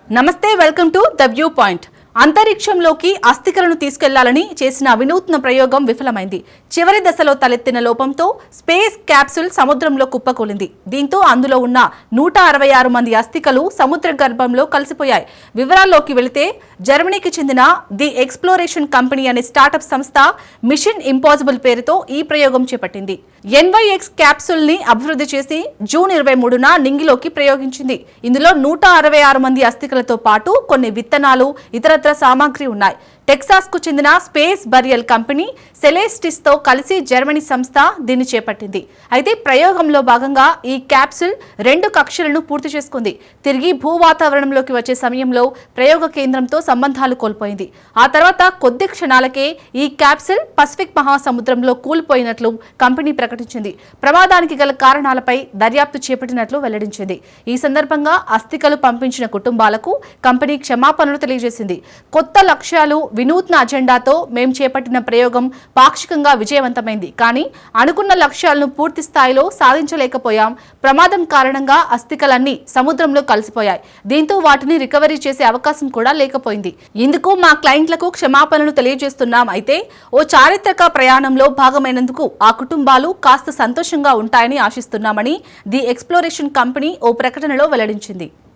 నమస్తే, welcome to the view point. అంతరిక్షంలోకి అస్థికలను తీసుకెళ్లాలని చేసిన వినూత్న ప్రయోగం విఫలమైంది. చివరి దశలో తలెత్తిన లోపంతో స్పేస్ క్యాప్సూల్ సముద్రంలో కుప్పకూలింది. దీంతో అందులో ఉన్న 166 మంది అస్థికలు సముద్ర గర్భంలో కలిసిపోయాయి. వివరాల్లోకి వెళితే జర్మనీకి చెందిన ది ఎక్స్ప్లోరేషన్ కంపెనీ అనే స్టార్టప్ సంస్థ మిషన్ ఇంపాసిబుల్ పేరుతో ఈ ప్రయోగం చేపట్టింది. NYX క్యాప్సూల్ ని అభివృద్ధి చేసి జూన్ 23న నింగిలోకి ప్రయోగించింది. ఇందులో 166 మంది అస్థికలతో పాటు కొన్ని విత్తనాలు, ఇతరత్ర సామాగ్రి ఉన్నాయి. టెక్సాస్ కు చెందిన స్పేస్ బరియల్ కంపెనీ సెలెస్టిస్ తో కలిసి జర్మనీ సంస్థ దీన్ని చేపట్టింది. అయితే ప్రయోగంలో భాగంగా ఈ క్యాప్సూల్ 2 కక్షలను పూర్తి చేసుకుంది. తిరిగి భూ వాతావరణంలోకి వచ్చే సమయంలో ప్రయోగ కేంద్రంతో సంబంధాలు కోల్పోయింది. ఆ తర్వాత కొద్ది క్షణాలకే ఈ క్యాప్సూల్ పసిఫిక్ మహాసముద్రంలో కూలిపోయినట్లు కంపెనీ ప్రకటించింది. ప్రమాదానికి గల కారణాలపై దర్యాప్తు చేపట్టినట్లు వెల్లడించింది. ఈ సందర్భంగా అస్థికలు పంపించిన కుటుంబాలకు కంపెనీ క్షమాపణలు తెలియజేసింది. కొత్త లక్ష్యాలు, వినూత్న అజెండాతో మేం చేపట్టిన ప్రయోగం పాక్షికంగా విజయవంతమైంది. కానీ అనుకున్న లక్ష్యాలను పూర్తి స్థాయిలో సాధించలేకపోయాం. ప్రమాదం కారణంగా అస్థికలన్నీ సముద్రంలో కలిసిపోయాయి. దీంతో వాటిని రికవరీ చేసే అవకాశం కూడా లేకపోయింది. ఇందుకు మా క్లయింట్లకు క్షమాపణలు తెలియజేస్తున్నాం. అయితే ఓ చారిత్రక ప్రయాణంలో భాగమైనందుకు ఆ కుటుంబాలు కాస్త సంతోషంగా ఉంటాయని ఆశిస్తున్నామని ది ఎక్స్ప్లోరేషన్ కంపెనీ ఓ ప్రకటనలో వెల్లడించింది.